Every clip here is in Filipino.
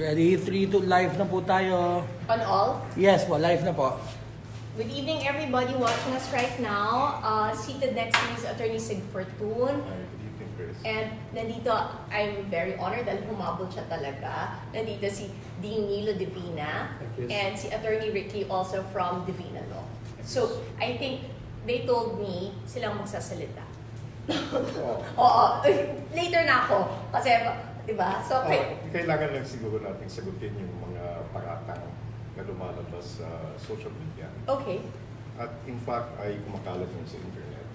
Ready? 3, 2, live na po tayo. On all? Yes po, live na po. Good evening everybody watching us right now. Seated next to me is Attorney Sig Fortune. Good evening, KRIS. And nandito, I'm very honored dahil humabol siya talaga. Nandito si Dean Nilo Divina and si Attorney Ricky also from Divina Law. So, I think they told me silang magsasalita. Oo. Later na ako. Kasi, di ba? So, Kailangan lang siguro natin sagutin yung mga paratang na lumalabas sa social media. okay. At in fact, ay kumakalat yun sa internet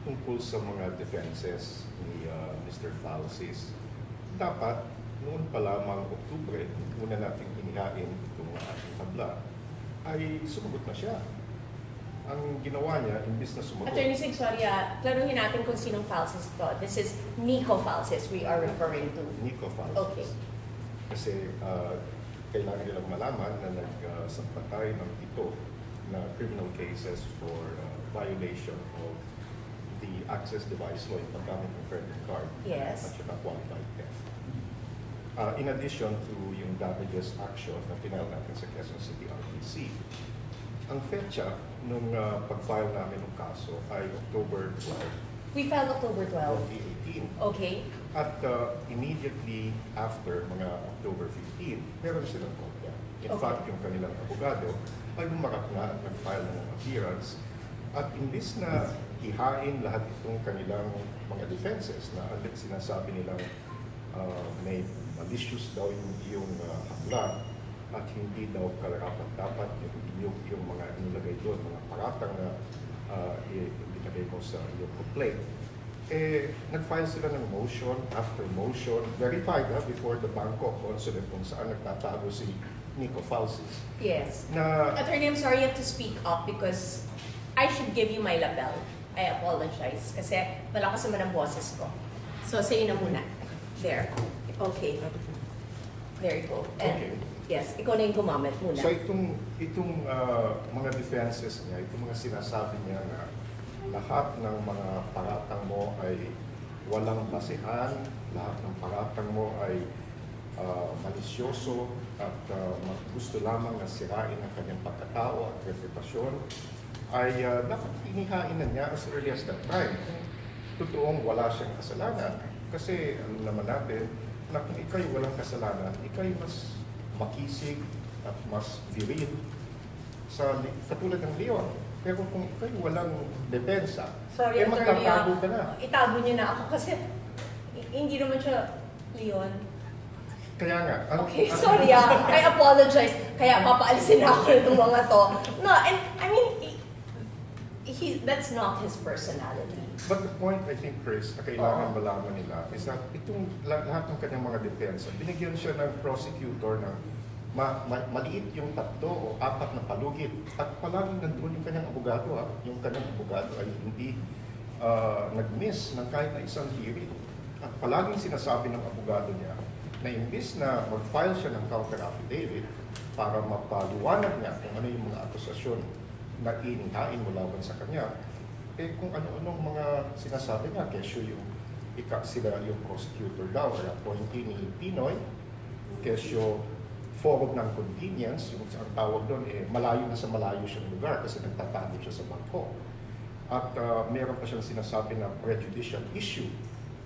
tungkol sa mga defenses ni Mr. Falcis. Dapat, noon pa lamang Oktubre, una nating inihain itong ating tabla, ay sumagot na siya. Ang ginawa niya, imbis na sumagot. Attorney Sig, sorry, klaruhin natin kung sinong Falcis to. This is Nicko Falcis we are referring to. Nicko Falcis. Okay. Kasi kailangan nilang malaman na nagsampa tayo ng ito na criminal cases for violation of the access device law, yung paggamit ng credit card Yes. at saka qualified theft. In addition to yung damages action na pinal natin sa Quezon City RTC. Ang fetcha nung pag-file namin ng kaso ay October 12, We filed October 12. 2018. Okay. At immediately after mga October 15, meron silang kopya. In Okay. fact, yung kanilang abogado ay lumarak na at nag-file ng appearance. At imbis na ihain lahat itong kanilang mga defenses na agad sinasabi nilang may malicious daw yung habla at hindi daw karapat-dapat yung mga inilagay doon, mga paratang na inilagay mo sa iyong complaint. Nag-file sila ng motion after motion, verified before the Bangkok consulate kung saan nagtatago si Nicko Falcis. Yes. Na, Attorney, I'm sorry you have to speak up because I should give you my label. I apologize kasi malakas naman ang boses ko. So, sa'yo na muna. There. Okay. There you go. And, Okay. yes, ikaw na yung gumamit muna. so itong mga defenses niya, itong mga sinasabi niya na lahat ng mga paratang mo ay walang basehan, lahat ng paratang mo ay malisyoso at gusto lamang na sirain ang kanyang pagkatao at reputasyon, ay dapat inihain na niya as early as that time. Totoong wala siyang kasalanan. Kasi alam naman natin na kung ikaw'y walang kasalanan, ikaw'y mas makisig at mas viril sa katulad ng leon. Pero kung ikaw'y walang depensa, Sorry, Attorney. magtatago ka na. Itago niyo na ako kasi hindi naman siya Leon. Kaya nga. Okay, sorry I apologize. Kaya papaalisin na ako ng mga to. No, and I mean, that's not his personality. But the point, I think, KRIS, na kailangan malaman nila is that itong lahat ng kanyang mga depensa, binigyan siya ng prosecutor ng maliit yung 3 o 4 na palugit. At palaging nandun yung kanyang abogado. Yung kanyang abogado ay hindi nag-miss ng kahit na isang hearing. At palaging sinasabi ng abogado niya na imbis na mag-file siya ng counter affidavit para mapaliwanag niya kung ano yung mga akusasyon na inihain mo laban sa kanya, kung ano-anong mga sinasabi niya, kesyo sila yung prosecutor daw, or appointee ni Pinoy, kesyo forum ng convenience, yung ang tawag doon, malayo na sa malayo siyang lugar kasi nagtatago siya sa Bangkok. At meron pa siyang sinasabi na prejudicial issue.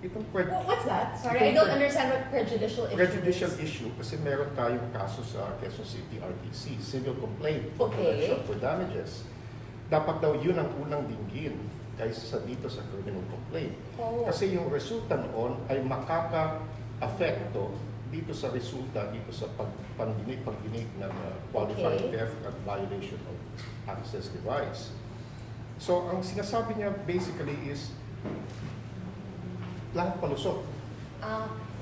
What's that? Sorry, I don't understand what prejudicial issue Prejudicial is. issue kasi meron tayong kaso sa Quezon City RTC, civil complaint, Okay. collection for damages. Dapat daw yun ang unang dinggin kaysa sa dito sa criminal complaint. Oh. Kasi yung resulta noon ay makaka-apekto dito sa resulta, dito sa pagdinig ng qualified Okay. theft at violation of access device. So, ang sinasabi niya basically is lahat palusot.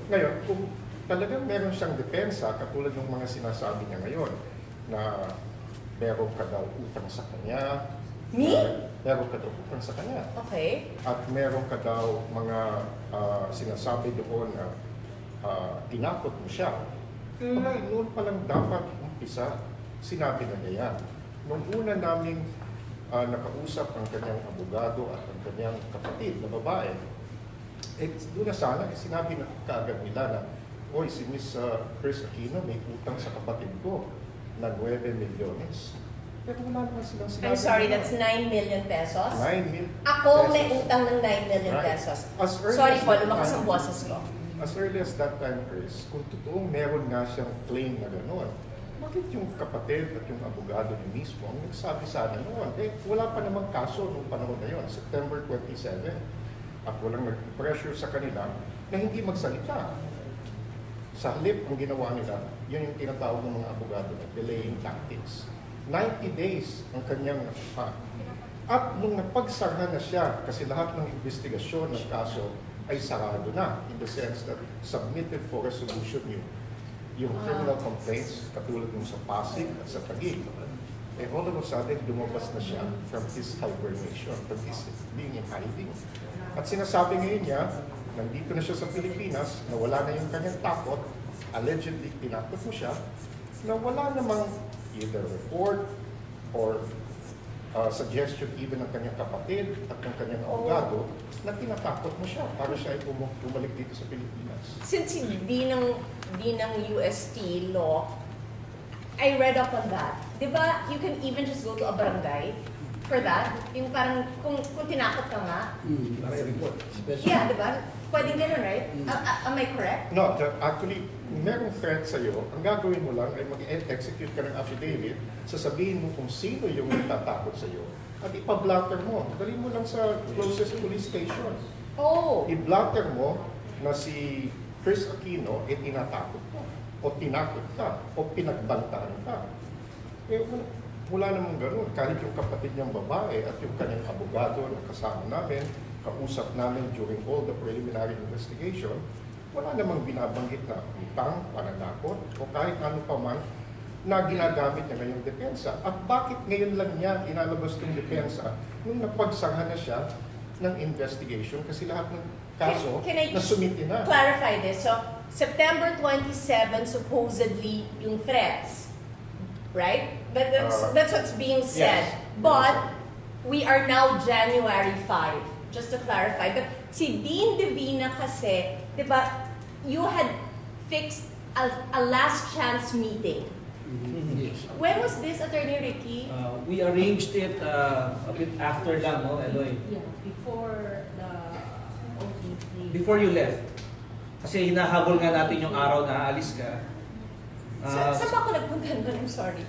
Ngayon, kung talagang meron siyang depensa, katulad ng mga sinasabi niya ngayon, na meron ka daw utang sa kanya. Me? Meron ka daw utang sa kanya. Okay. At meron ka daw mga sinasabi doon na tinakot mo siya. Okay, noon pa lang dapat umpisa, sinabi na niya yan. Noong una naming nakausap ang kanyang abogado at ang kanyang kapatid na babae, doon na sana, sinabi na kaagad nila na oy, si Miss KRIS Aquino may utang sa kapatid ko na 9 milyones. Pero wala naman silang sinabi. I'm sorry, na- that's 9 million pesos? 9 million Ako may pesos. utang ng 9 million Right. pesos. As early Sorry as po, that lumakas time- ang boses ko. As early as that time, Chris, kung totoong meron nga siyang claim na gano'n, bakit yung kapatid at yung abogado niya mismo ang nagsabi sana noon? Eh, wala pa namang kaso nung panahon na yun, September 27. At walang nag-pressure sa kanila na hindi magsalita. Sa halip, ang ginawa nila, yun yung tinatawag ng mga abogado na delaying tactics. 90 days ang kanyang nakuha. At nung napagsarhan na siya, kasi lahat ng investigasyon ng kaso ay sarado na, in the sense that submitted for resolution yung criminal complaints, katulad ng sa Pasig at sa Taguig. Eh, all of a sudden, lumabas na siya from his hibernation, from his being in hiding. At sinasabi ngayon niya, nandito na siya sa Pilipinas, na wala na yung kanyang takot, allegedly tinakot mo siya, na wala namang either report or suggestion even ng kanyang kapatid at ng kanyang abogado na tinatakot mo siya para siya ay bumalik dito sa Pilipinas. Since di ng UST law, I read up on that. Di ba, you can even just go to a barangay for that. Yung parang, kung tinakot ka nga, report. yeah, di ba? Pwedeng ganun, right? Am I correct? No, actually, merong threat sa'yo, ang gagawin mo lang ay mag-execute ka ng affidavit, sasabihin mo kung sino yung natatakot sa'yo, at ipablatter mo. Dali mo lang sa closest police station. Oh. I-blatter mo na si KRIS Aquino ay tinatakot mo, o tinakot ka, o pinagbantaan ka. Eh, wala namang ganun. Kahit yung kapatid niyang babae at yung kanyang abogado na kasama namin, kausap namin during all the preliminary investigation, wala namang binabanggit na utang, pananakot, o kahit ano pa man na ginagamit niya ngayong depensa. At bakit ngayon lang niya inalabas ng depensa nung napagsanghan na siya ng investigation? Kasi lahat ng kaso Can I na sumiti na. clarify this? So, September 27, supposedly, yung threats. Right? But that's what's being said. Yes. But, we are now January 5. Just to clarify. But si Dean Divina kasi, di ba, you had fixed a last chance meeting. Yes. When was this, Attorney Ricky? We arranged it a bit after lang, no, Eloy? Yeah, before the OTC. Before you left. Kasi hinahabol nga natin yung araw na aalis ka. Saan ba ako nagpunta nun? I'm sorry.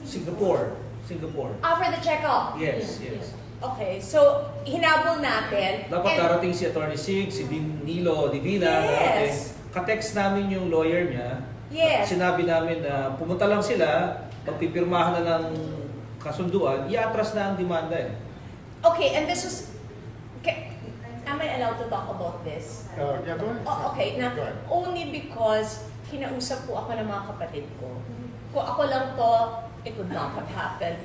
Singapore. For the check-up? Yes, yes. Okay, so hinabol natin. Dapat and- darating si Attorney Sig, si Nilo Divina. Yes. Ka-text namin yung lawyer niya. Yes. Sinabi namin na pumunta lang sila, pagpipirmahan na ng kasunduan, iatras na ang demanda eh. Okay, and this was... Am I allowed to talk about this? Yeah, go ahead. Oh, okay, na Go ahead. only because kinausap po ako ng mga kapatid ko. Kung ako lang to, it would not have happened.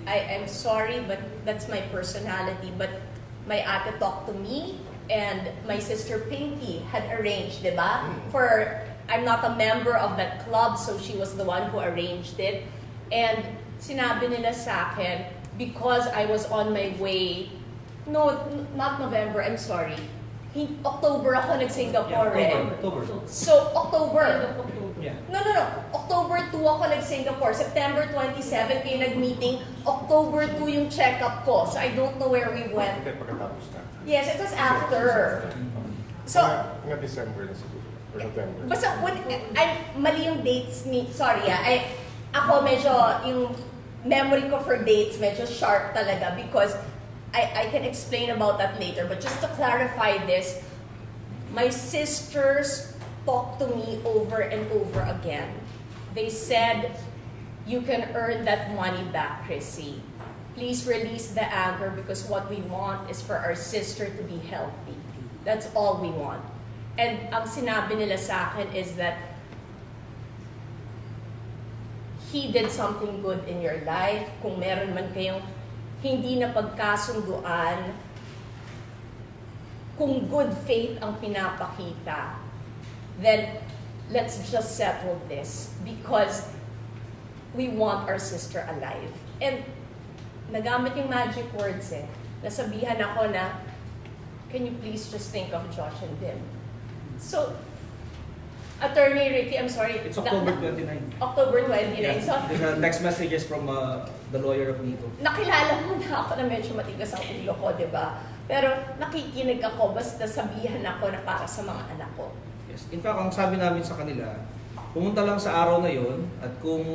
I'm sorry, but that's my personality. But my ate talked to me, and my sister Pinky had arranged, di ba? I'm not a member of that club, so she was the one who arranged it. And sinabi nila sa akin, because I was on my way, no, not November, I'm sorry. October ako nag-Singapore October. So, October. Yeah. No. October 2 ako nag-Singapore. September 27 kayo nag-meeting. October 2 yung check-up ko. So, I don't know where we went. Hindi, pagkatapos na. Yes, it was after. So, Mga December na siguro. Or November. basta, mali yung dates ni, sorry ako medyo, yung memory ko for dates, medyo sharp talaga because I can explain about that later. But just to clarify this, my sisters talked to me over and over again. They said, you can earn that money back, Chrissy. Please release the anger because what we want is for our sister to be healthy. That's all we want. And ang sinabi nila sa akin is that he did something good in your life. Kung meron man kayong hindi na pagkasunduan, kung good faith ang pinapakita, then let's just settle this because we want our sister alive. And nagamit yung magic words Nasabihan ako na, can you please just think of Josh and Bim? So, Attorney Ricky, I'm sorry. It's October 29. October 29. Yeah. So, There's text messages from the lawyer of Nicko. nakilala mo na ako na medyo matigas ang ulo ko, di ba? Pero nakikinig ako, basta sabihan ako na para sa mga anak ko. Yes. In fact, ang sabi namin sa kanila, pumunta lang sa araw na yon at kung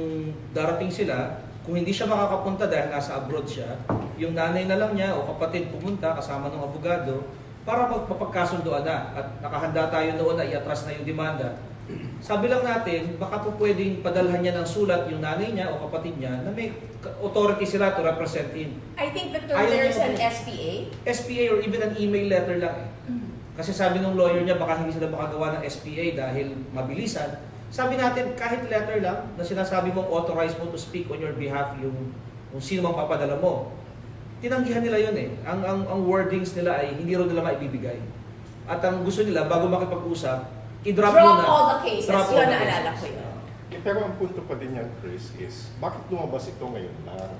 darating sila, kung hindi siya makakapunta dahil nasa abroad siya, yung nanay na lang niya o kapatid pumunta kasama ng abogado para magpapagkasunduan na at nakahanda tayo noon na iatras na yung demanda. Sabi lang natin, baka po pwedeng padalhan niya ng sulat yung nanay niya o kapatid niya na may authority sila to represent him. I think that there's an SPA. SPA or even an email letter lang eh. Kasi sabi ng lawyer niya baka hindi sila makagawa ng SPA dahil mabilisan. Sabi natin kahit letter lang na sinasabi mong authorized mo to speak on your behalf yung sino mang papadala mo. Tinanggihan nila yun eh. Ang wordings nila ay hindi rin nila maibibigay. At ang gusto nila bago makipag-usap, i-drop Drop muna. all the cases. Drop all Yun the naalala cases. ko yun. Pero ang punto pa din yan, Chris, is bakit lumabas ito ngayon lang?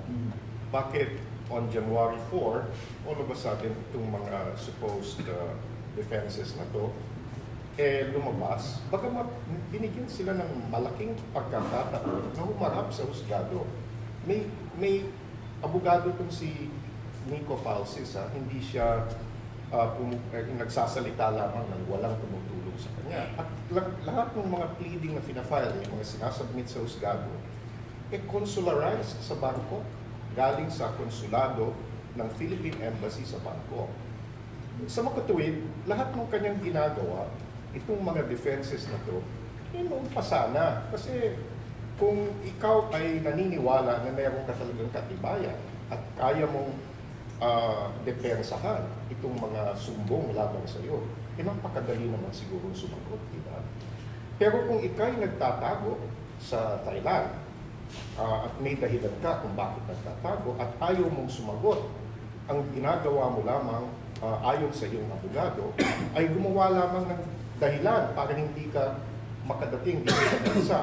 Bakit on January 4, all of a sudden itong mga supposed defenses na to, lumabas, bagamat binigyan sila ng malaking pagkakataon na humarap sa husgado. May abogado itong si Nicko Falcis, hindi siya nagsasalita lamang ng walang tumutulong sa kanya. At lahat ng mga pleading na fina-file, yung mga sinasubmit sa husgado, consularized sa Bangkok, galing sa konsulado ng Philippine Embassy sa Bangkok. Sa makatuwid, lahat ng kanyang ginagawa, itong mga defenses na to, noong pasana. Kasi kung ikaw ay naniniwala na mayroon ka talagang katibayan at kaya mong depensahan itong mga sumbong laban sa iyo, napakadali naman siguro sumagot, diba? Pero kung ikay nagtatago sa Thailand at may dahilan ka kung bakit nagtatago at ayaw mong sumagot, ang ginagawa mo lamang ayon sa iyong abogado ay gumawa lamang ng dahilan para hindi ka makadating dito sa bansa.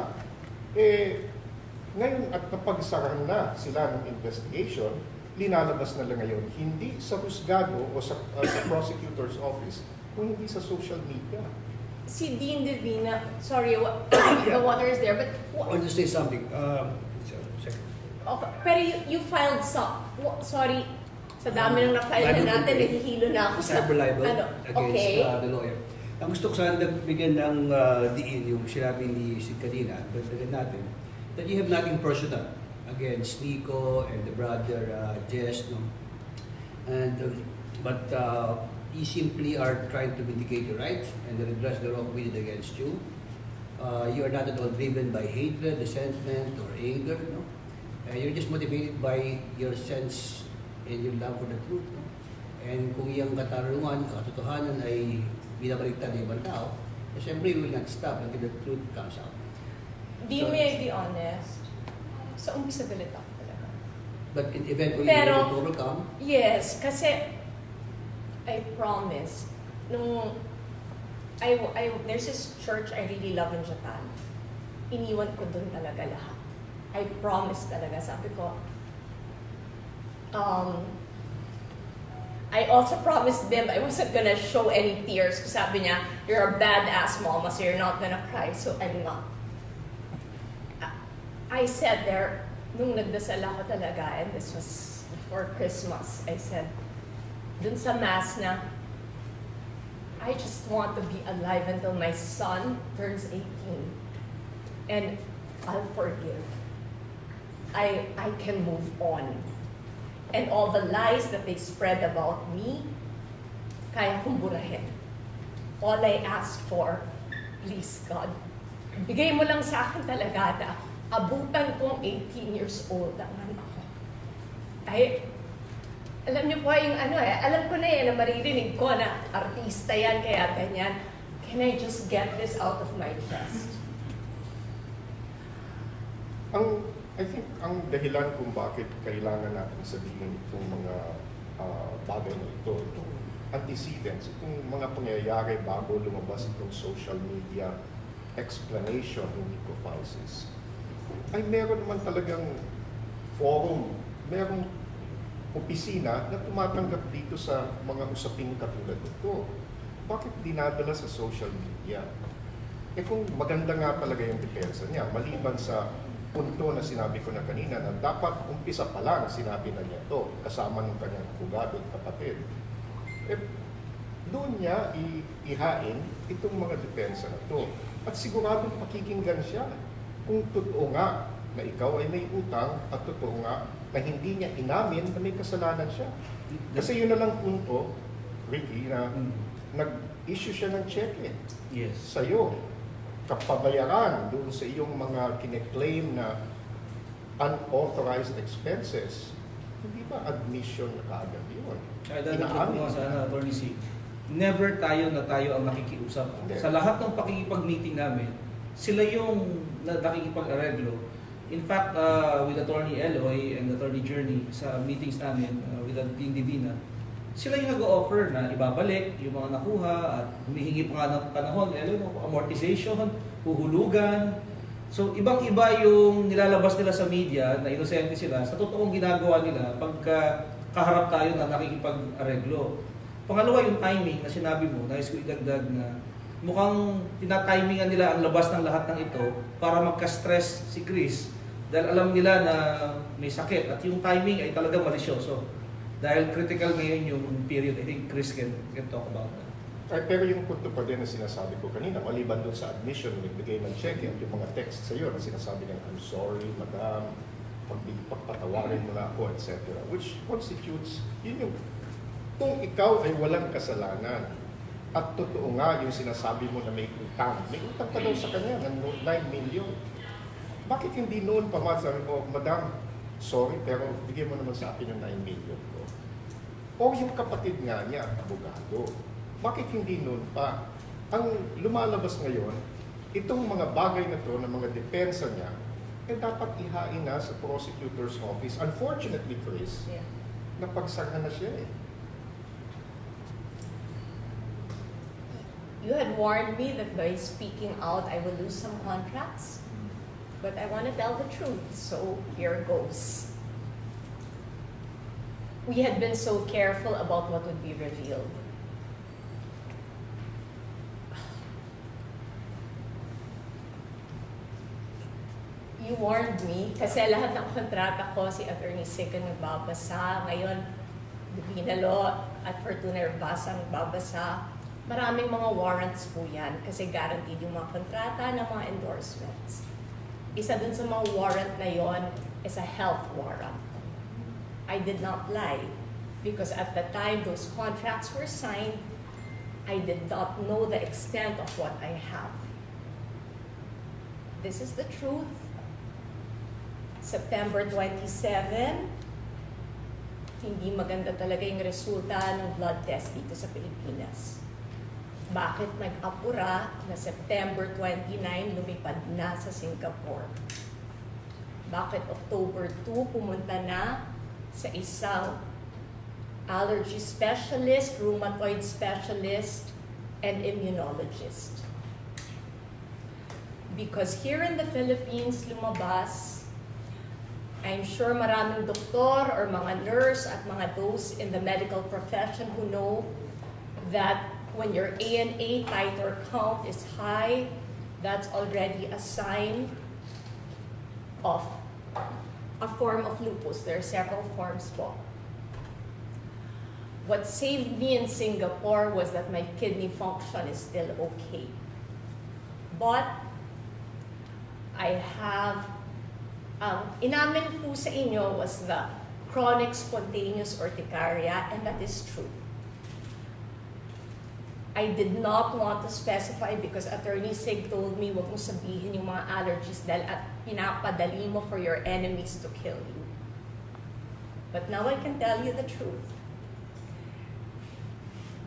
Ngayon at napagsarahan na sila ng investigation, linalabas na lang ngayon, hindi sa husgado o sa prosecutor's office, kung hindi sa social media. Si Dean Divina, sorry, the water is there, but... I want to say something. Second. Okay, pero you filed some, sorry, sa dami ng na-file na natin, nahihilo na ako sa... Cyber libel against Okay. The lawyer. Ang gusto ko sana bigyan ng diin yung sinabi ni Sid kanina, bigyan natin, that you have nothing personal against Nicko and the brother Jess, no? And but you simply are trying to vindicate your rights and redress the wrong committed against you. You are not at all driven by hatred, resentment, or anger, no? You're just motivated by your sense and your love for the truth, no? And kung yung katarungan, katotohanan ay binabaliktad ng ibang tao, siyempre we will not stop until the truth comes out. Dean, may I be honest? Sa umpisa galit ako talaga. But eventually, Pero- you will overcome. Yes, kasi I promise, nung there's this church I really love in Japan. Iniwan ko dun talaga lahat. I promise talaga. Sabi ko, I also promised them I wasn't gonna show any tears. Kasi sabi niya, you're a badass mama, so you're not gonna cry. So I'm not. I said there, nung nagdasal ako talaga, and this was before Christmas, I said, dun sa mass na, I just want to be alive until my son turns 18. And I'll forgive. I can move on. And all the lies that they spread about me, kaya kong burahin. All I ask for, please God, bigay mo lang sa akin talaga na abutan kong 18 years old naman ako. Ay, alam niyo po yung alam ko na na maririnig ko na artista yan, kaya ganyan. Can I just get this out of my chest? I think ang dahilan kung bakit kailangan natin sabihin itong mga bagay na ito, itong antecedents, itong mga pangyayari bago lumabas itong social media explanation ng Nicko Falcis, ay meron naman talagang forum, merong opisina na tumatanggap dito sa mga usaping katulad nito. Bakit dinadala sa social media? kung maganda nga talaga yung depensa niya, maliban sa punto na sinabi ko na kanina na dapat umpisa pa lang sinabi na niya to kasama ng kanyang hugado at kapatid. Doon niya ihain itong mga depensa na to. At siguradong pakikinggan siya kung totoo nga na ikaw ay may utang at totoo nga na hindi niya inamin na may kasalanan siya. Kasi yun na lang punto, Ricky, na nag-issue siya ng cheque Yes. sa'yo. Kapabayaran doon sa iyong mga kine-claim na unauthorized expenses. Hindi ba admission na kaagad yun? Kaya dahil ko nga sana, Attorney C, never tayo ang nakikiusap. Hindi. Sa lahat ng pakikipag-meeting namin, sila yung nakikipag-areglo. In fact, with Attorney Eloy and Attorney Journey sa meetings namin with Dean Divina, sila yung nag-o-offer na ibabalik yung mga nakuha at humihingi pa nga ng panahon, amortization, huhulugan. So, ibang-iba yung nilalabas nila sa media na inosente sila sa totoong ginagawa nila pagka kaharap tayo na nakikipag-areglo. Pangalawa, yung timing na sinabi mo, nais ko idagdag na mukhang tinatimingan nila ang labas ng lahat ng ito para magka-stress si Kris dahil alam nila na may sakit at yung timing ay talaga malisyoso. Dahil critical ngayon yung period, I think Kris can talk about that. Ay, pero yung punto pa din na sinasabi ko kanina, maliban doon sa admission, nagbigay ng check at yung mga text sa iyo na sinasabi ng I'm sorry, madam, pagpatawarin mo na ako, etc. Which constitutes, yun yung, kung ikaw ay walang kasalanan, at totoo nga yung sinasabi mo na may utang pa daw sa kanya ng 9 million. Bakit hindi noon pa sabi ko, madam, sorry, pero bigyan mo naman sa akin yung 9 million ko. O yung kapatid nga niya, abogado. Bakit hindi noon pa? Ang lumalabas ngayon, itong mga bagay na to, na mga depensa niya, dapat ihain na sa prosecutor's office. Unfortunately, Kris, napagsara na siya eh. You had warned me that by speaking out, I will lose some contracts. But I want to tell the truth, so here goes. We had been so careful about what would be revealed. You warned me, kasi lahat ng kontrata ko, si Attorney Sig ang nagbabasa. Ngayon, Divina Law at Fortuna Herbasa ang nagbabasa. Maraming mga warrants po yan kasi guaranteed yung mga kontrata ng mga endorsements. Isa dun sa mga warrant na yon is a health warrant. I did not lie because at the time those contracts were signed, I did not know the extent of what I have. This is the truth. September 27, hindi maganda talaga yung resulta ng blood test dito sa Pilipinas. Bakit nag-apura na September 29 lumipad na sa Singapore? Bakit October 2 pumunta na sa isang allergy specialist, rheumatoid specialist, and immunologist? Because here in the Philippines, lumabas, I'm sure maraming doktor or mga nurse at mga those in the medical profession who know that when your ANA titer count is high, that's already a sign of a form of lupus. There are several forms po. What saved me in Singapore was that my kidney function is still okay. But I have, inamin po sa inyo was the chronic spontaneous urticaria, and that is true. I did not want to specify because Attorney Sig told me wag mo sabihin yung mga allergies dahil at pinapadali mo for your enemies to kill you. But now I can tell you the truth.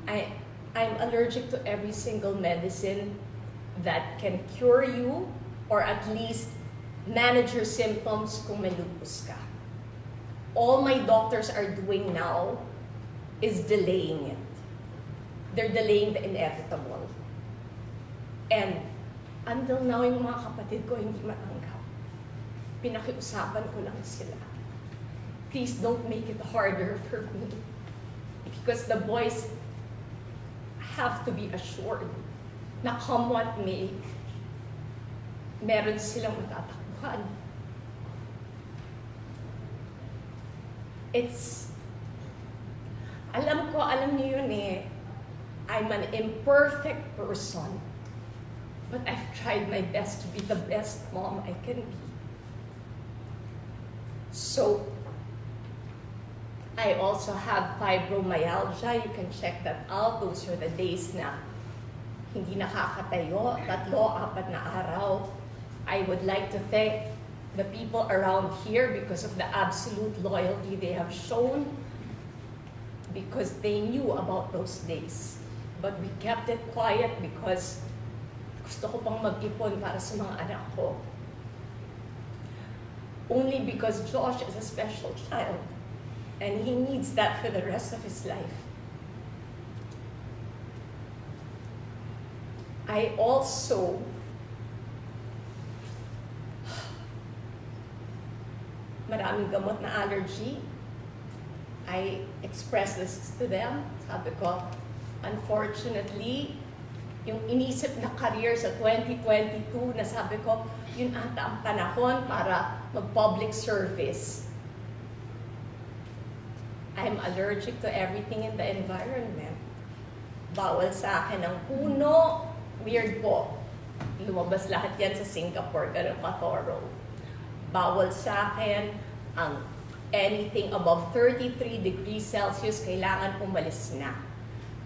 I'm allergic to every single medicine that can cure you or at least manage your symptoms kung may lupus ka. All my doctors are doing now is delaying it. They're delaying the inevitable. And until now, yung mga kapatid ko hindi matanggap. Pinakiusapan ko lang sila. Please don't make it harder for me. Because the boys have to be assured na come what may, meron silang matatakbuhan. Alam niyo yun eh, I'm an imperfect person, but I've tried my best to be the best mom I can be. So, I also have fibromyalgia. You can check that out. Those are the days na hindi nakakatayo, 3-4 na araw. I would like to thank the people around here because of the absolute loyalty they have shown, because they knew about those days. But we kept it quiet because gusto ko pang mag-ipon para sa mga anak ko. Only because Josh is a special child and he needs that for the rest of his life. I also maraming gamot na allergy. I expressed this to them. Sabi ko, unfortunately, yung inisip na career sa 2022, na sabi ko, yun ata ang panahon para mag-public service. I'm allergic to everything in the environment. Bawal sa akin ang puno. Weird po. Lumabas lahat yan sa Singapore, ganun ka-thorough. Bawal sa akin ang anything above 33 degrees Celsius, kailangan umalis na.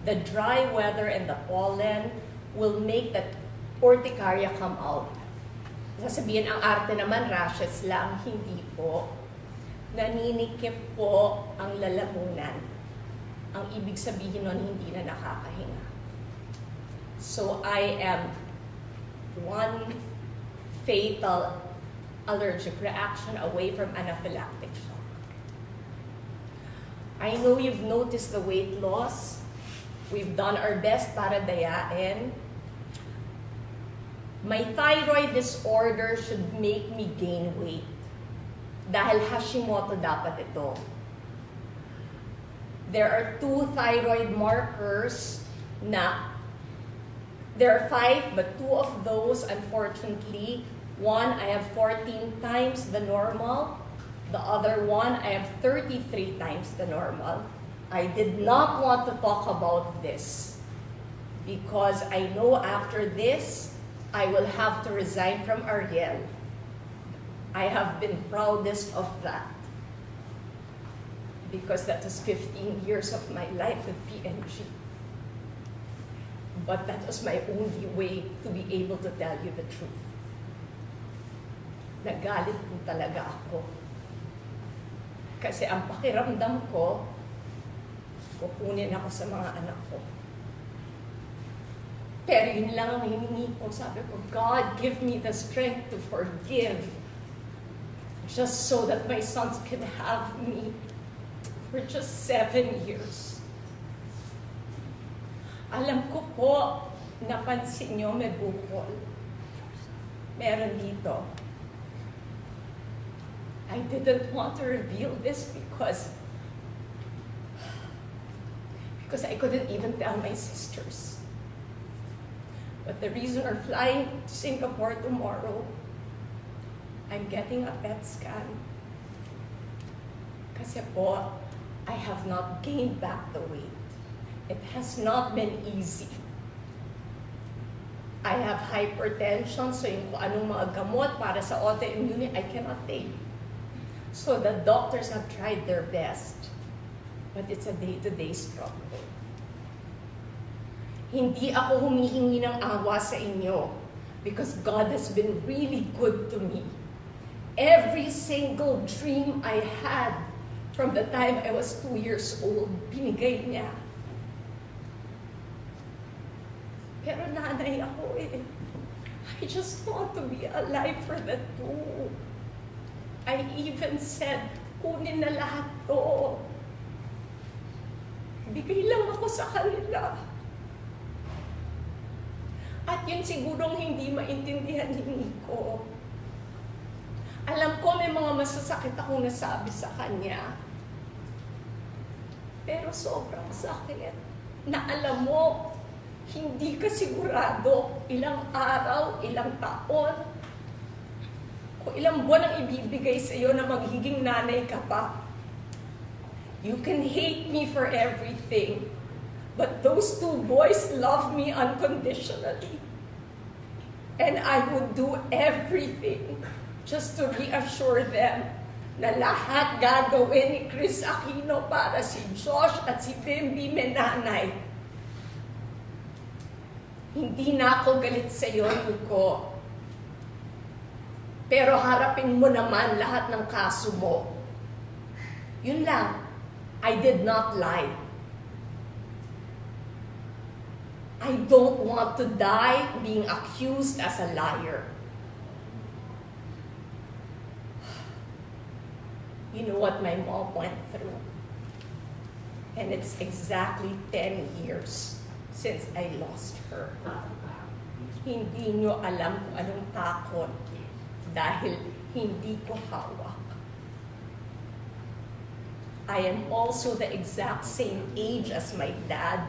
The dry weather and the pollen will make that urticaria come out. Sasabihin, ang arte naman, rashes lang. Hindi po. Naninikip po ang lalamunan. Ang ibig sabihin nun, hindi na nakakahinga. So I am one fatal allergic reaction away from anaphylactic shock. I know you've noticed the weight loss. We've done our best para dayain. My thyroid disorder should make me gain weight. Dahil Hashimoto dapat ito. There are 2 thyroid markers na, there are 5, but 2 of those, unfortunately, one, I have 14 times the normal. The other one, I have 33 times the normal. I did not want to talk about this because I know after this, I will have to resign from Ariel. I have been proudest of that because that was 15 years of my life with PNG. But that was my only way to be able to tell you the truth. Nagalit po talaga ako. Kasi ang pakiramdam ko, kukunin ako sa mga anak ko. Pero yun lang ang hiningi ko. Sabi ko, God, give me the strength to forgive just so that my sons can have me for just 7 years. Alam ko po, napansin nyo may bukol. Meron dito. I didn't want to reveal this because I couldn't even tell my sisters. But the reason we're flying to Singapore tomorrow, I'm getting a PET scan. Kasi po, I have not gained back the weight. It has not been easy. I have hypertension, so yung kung anong mga gamot para sa autoimmune, I cannot take. So the doctors have tried their best, but it's a day-to-day struggle. Hindi ako humihingi ng awa sa inyo because God has been really good to me. Every single dream I had from the time I was 2 years old, binigay niya. Pero nanay ako eh. I just want to be alive for that too. I even said, kunin na lahat to. Bigay lang ako sa kanila. At yun sigurong hindi maintindihan ni Nicko. Alam ko may mga masasakit akong nasabi sa kanya. Pero sobrang sakit na alam mo, hindi ka sigurado ilang araw, ilang taon, Kung ilang buwan ang ibibigay sa iyo na magiging nanay ka pa. You can hate me for everything, but those two boys love me unconditionally. And I would do everything just to reassure them na lahat gagawin ni KRIS Aquino para si Josh at si Bimbi Menanay. Hindi na ako galit sa iyo, Nicko. Pero harapin mo naman lahat ng kaso mo. Yun lang. I did not lie. I don't want to die being accused as a liar. You know what my mom went through. And it's exactly 10 years since I lost her. Hindi nyo alam kung anong takot dahil hindi ko hawak. I am also the exact same age as my dad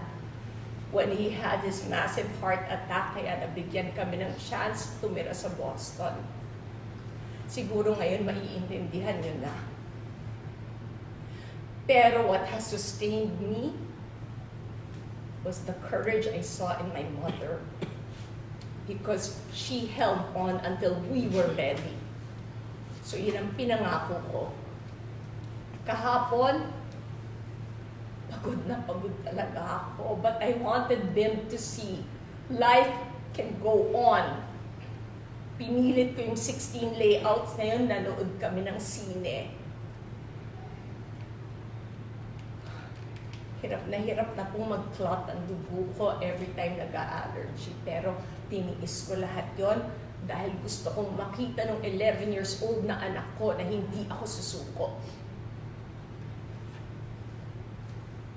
when he had his massive heart attack, kaya nabigyan kami ng chance tumira sa Boston. Siguro ngayon maiintindihan nyo na. Pero what has sustained me was the courage I saw in my mother, because she held on until we were ready. So yun ang pinangako ko. Kahapon, pagod na pagod talaga ako, but I wanted them to see life can go on. Pinilit ko yung 16 layouts na yun, nanood kami ng sine. Hirap na pong mag-clot ang dugo ko every time nag-allergy. Pero tiniis ko lahat yon dahil gusto kong makita ng 11 years old na anak ko na hindi ako susuko.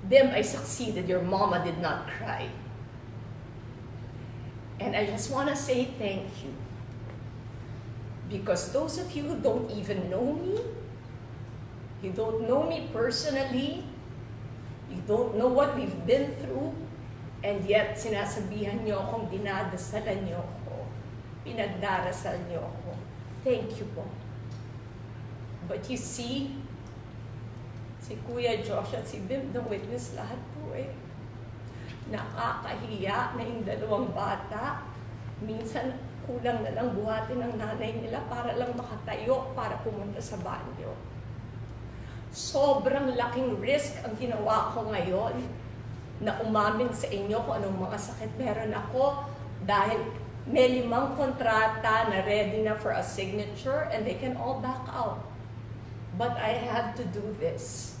Them, I succeeded. Your mama did not cry. And I just want to say thank you. Because those of you who don't even know me, you don't know me personally, you don't know what we've been through, and yet sinasabihan niyo akong dinadasalan niyo ako, pinagdarasal niyo ako. Thank you po. But you see, si Kuya Josh at si Bim na witness lahat po eh. Nakakahiya na yung dalawang bata. Minsan kulang na lang buhatin ng nanay nila para lang makatayo para pumunta sa banyo. Sobrang laking risk ang ginawa ko ngayon na umamin sa inyo kung anong mga sakit meron ako dahil may 5 kontrata na ready na for a signature and they can all back out. But I had to do this.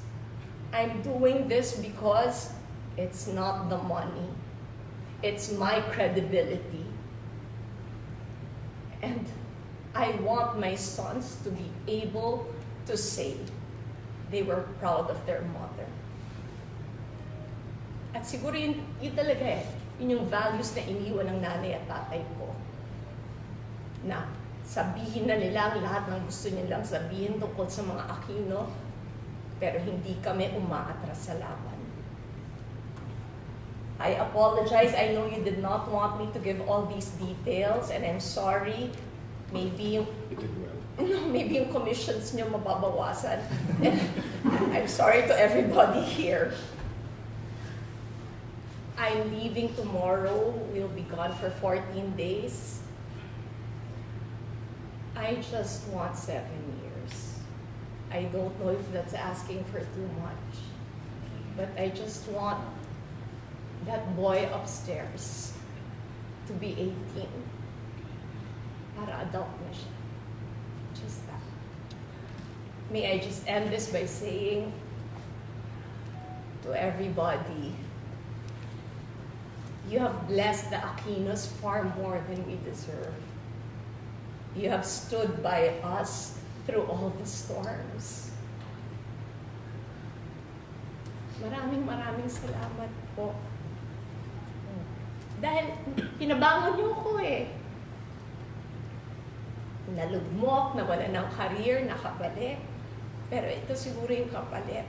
I'm doing this because it's not the money. It's my credibility. And I want my sons to be able to say they were proud of their mother. At siguro yun talaga eh. Yun yung values na iniwan ng nanay at tatay ko. Na sabihin na nila ang lahat ng gusto nilang sabihin tungkol sa mga Aquino, pero hindi kami umaatras sa laban. I apologize. I know you did not want me to give all these details, and I'm sorry. Maybe yung, You did well. maybe yung commissions niyo mababawasan. I'm sorry to everybody here. I'm leaving tomorrow. We'll be gone for 14 days. I just want 7 years. I don't know if that's asking for too much. But I just want that boy upstairs to be 18. Para adult na siya. Just that. May I just end this by saying to everybody, you have blessed the Aquinos far more than we deserve. You have stood by us through all the storms. Maraming salamat po. Dahil pinabangon niyo ko eh. Nalugmok, nawala ng career, nakabalik. Pero ito siguro yung kapalit.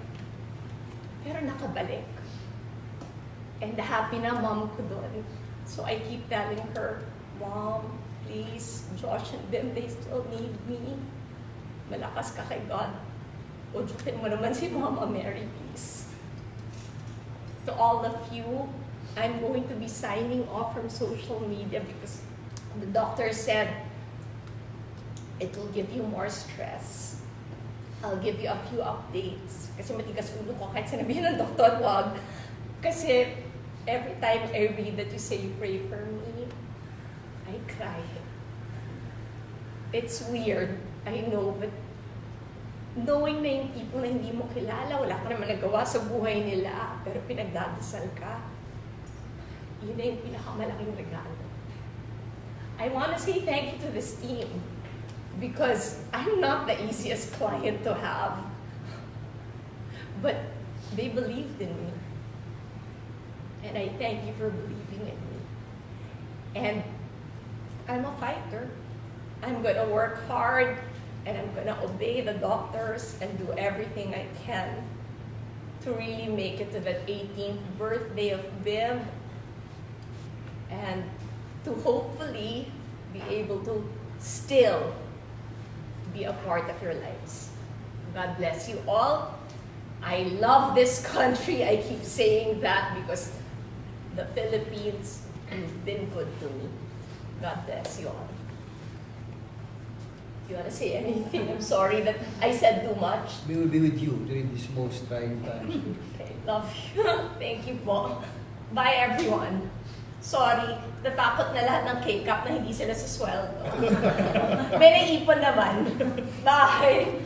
Pero nakabalik. And happy na mom ko doon. So I keep telling her, Mom, please, Josh and them, they still need me. Malakas ka kay God. Ujukin mo naman si Mama Mary, please. To all of you, I'm going to be signing off from social media because the doctor said it will give you more stress. I'll give you a few updates. Kasi matigas ulo ko kahit sinabihin ng doktor, wag. Kasi every time I read that you say you pray for me, I cry. It's weird, I know, but knowing na yung people na hindi mo kilala, wala ka naman nagawa sa buhay nila, pero pinagdadasal ka, yun na yung pinakamalaking regalo. I want to say thank you to this team because I'm not the easiest client to have, but they believed in me. And I thank you for believing in me. And I'm a fighter. I'm gonna work hard and I'm gonna obey the doctors and do everything I can to really make it to that 18th birthday of Bim and to hopefully be able to still be a part of your lives. God bless you all. I love this country. I keep saying that because the Philippines, you've been good to me. God bless you all. You want to say anything? I'm sorry that I said too much. We will be with you during this most trying times. Okay, love you. Thank you po. Bye everyone. Sorry, natakot na lahat ng K-cup na hindi sila sa sweldo. May naipon naman. Bye!